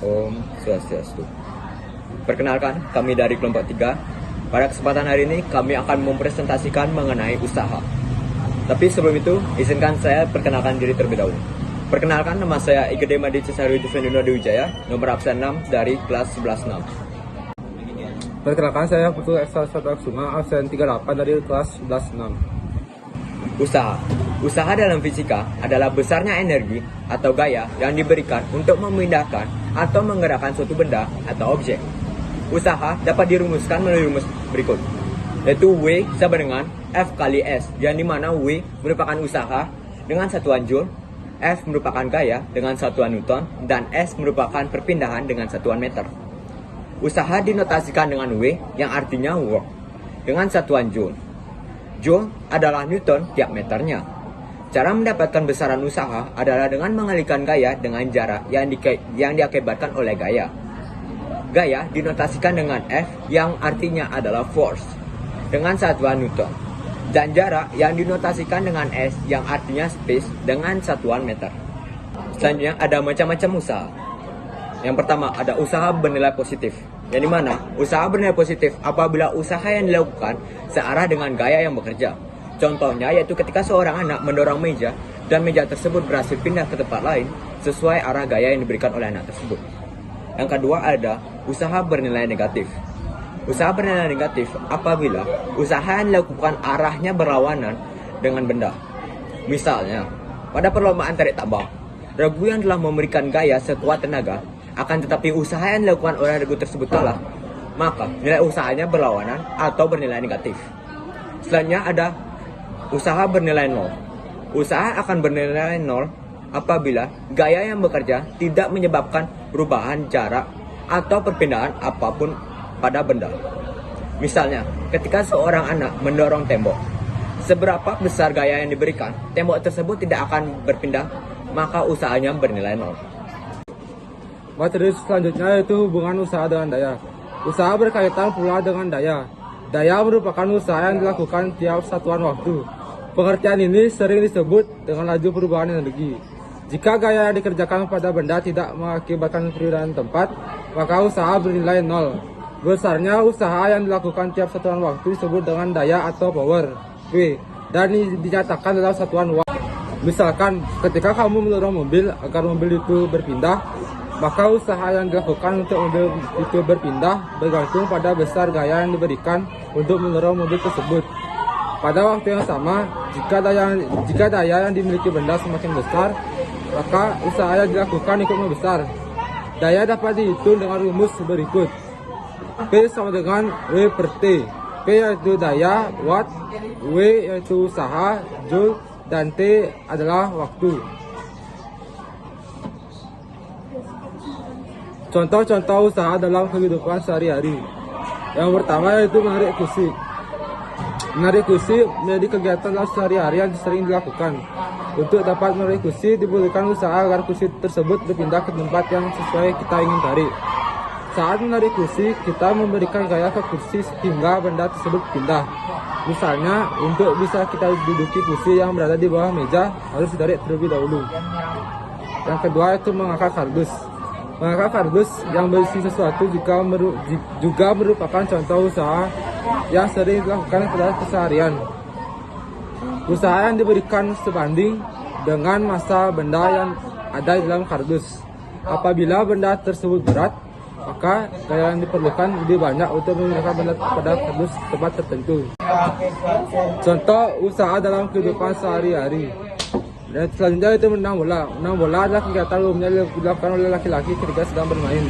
Om Swastiastu. Perkenalkan, kami dari kelompok 3. Pada kesempatan hari ini, kami akan mempresentasikan mengenai usaha. Tapi sebelum itu, izinkan saya perkenalkan diri terlebih dahulu. Perkenalkan, nama saya Igede Madi Cesario Juvendino Dewijaya, nomor absen 6 dari kelas 11-6. Perkenalkan, saya Putu Esa Suma, absen 38 dari kelas 11-6. Usaha. Usaha dalam fisika adalah besarnya energi atau gaya yang diberikan untuk memindahkan atau menggerakkan suatu benda atau objek. Usaha dapat dirumuskan melalui rumus berikut, yaitu W sama dengan F kali S, yang dimana W merupakan usaha dengan satuan Joule, F merupakan gaya dengan satuan Newton, dan S merupakan perpindahan dengan satuan meter. Usaha dinotasikan dengan W yang artinya work dengan satuan Joule. Joule adalah Newton tiap meternya. Cara mendapatkan besaran usaha adalah dengan mengalihkan gaya dengan jarak yang diakibatkan oleh gaya. Gaya dinotasikan dengan F yang artinya adalah force dengan satuan Newton, dan jarak yang dinotasikan dengan S yang artinya space dengan satuan meter. Selanjutnya ada macam-macam usaha. Yang pertama ada usaha bernilai positif, yang dimana usaha bernilai positif apabila usaha yang dilakukan searah dengan gaya yang bekerja. Contohnya yaitu ketika seorang anak mendorong meja dan meja tersebut berhasil pindah ke tempat lain sesuai arah gaya yang diberikan oleh anak tersebut. Yang kedua ada usaha bernilai negatif. Usaha bernilai negatif apabila usaha yang dilakukan arahnya berlawanan dengan benda. Misalnya, pada perlombaan tarik tambang, regu yang telah memberikan gaya sekuat tenaga, akan tetapi usaha yang dilakukan oleh regu tersebut kalah, maka nilai usahanya berlawanan atau bernilai negatif. Selanjutnya ada usaha bernilai 0. Usaha akan bernilai 0 apabila gaya yang bekerja tidak menyebabkan perubahan jarak atau perpindahan apapun pada benda. Misalnya, ketika seorang anak mendorong tembok, seberapa besar gaya yang diberikan, tembok tersebut tidak akan berpindah, maka usahanya bernilai 0. Materi selanjutnya yaitu hubungan usaha dengan daya. Usaha berkaitan pula dengan daya. Daya merupakan usaha yang dilakukan tiap satuan waktu. Pengertian ini sering disebut dengan laju perubahan energi. Jika gaya yang dikerjakan pada benda tidak mengakibatkan perubahan tempat, maka usaha bernilai 0. Besarnya usaha yang dilakukan tiap satuan waktu disebut dengan daya atau power, W, dan dinyatakan dalam satuan watt. Misalkan, ketika kamu mendorong mobil agar mobil itu berpindah, maka usaha yang dilakukan untuk mobil itu berpindah bergantung pada besar gaya yang diberikan untuk mendorong mobil tersebut. Pada waktu yang sama, jika daya yang dimiliki benda semakin besar, maka usaha yang dilakukan ikut membesar. Daya dapat dihitung dengan rumus berikut. P sama dengan W per T. P yaitu daya, watt, W yaitu usaha, joule, dan T adalah waktu. Contoh-contoh usaha dalam kehidupan sehari-hari. Yang pertama yaitu menarik kursi. Menarik kursi menjadi kegiatan dalam sehari-hari yang sering dilakukan. Untuk dapat menarik kursi dibutuhkan usaha agar kursi tersebut berpindah ke tempat yang sesuai kita ingin tarik. Saat menarik kursi, kita memberikan gaya ke kursi sehingga benda tersebut pindah. Misalnya, untuk bisa kita duduki kursi yang berada di bawah meja harus ditarik terlebih dahulu. Yang kedua itu mengangkat kardus. Mengangkat kardus yang berisi sesuatu juga merupakan contoh usaha yang sering dilakukan pada keseharian. Usaha yang diberikan sebanding dengan massa benda yang ada di dalam kardus. Apabila benda tersebut berat, maka gaya yang diperlukan lebih banyak untuk memindahkan benda pada kardus tempat tertentu. Contoh usaha dalam kehidupan sehari-hari. Dan selanjutnya itu menendang bola. Menendang bola adalah kegiatan umumnya dilakukan oleh laki-laki ketika sedang bermain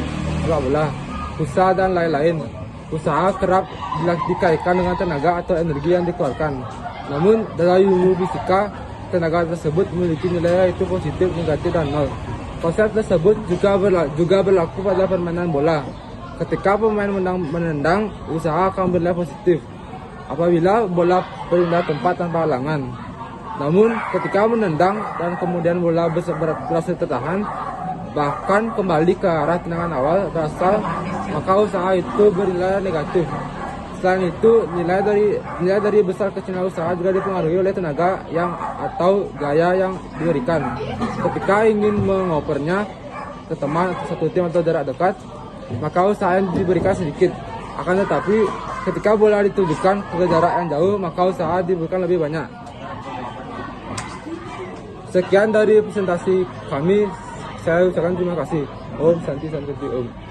sepak bola, usaha dan lain-lain. Usaha kerap dikaitkan dengan tenaga atau energi yang dikeluarkan. Namun dalam ilmu fisika, tenaga tersebut memiliki nilai yaitu positif, negatif, dan nol. Konsep tersebut juga berlaku pada permainan bola. Ketika pemain menendang, usaha akan bernilai positif apabila bola berpindah tempat tanpa halangan. Namun ketika menendang dan kemudian bola berhasil tertahan, bahkan kembali ke arah tendangan awal berasal, maka usaha itu bernilai negatif. Selain itu, nilai dari besar kecilnya usaha juga dipengaruhi oleh tenaga atau gaya yang diberikan. Ketika ingin mengopernya, ke teman, satu tim atau jarak dekat, maka usaha yang diberikan sedikit. Akan tetapi ketika bola ditujukan ke jarak yang jauh, maka usaha diberikan lebih banyak. Sekian dari presentasi kami. Saya ucapkan terima kasih. Om Santi Santi Om.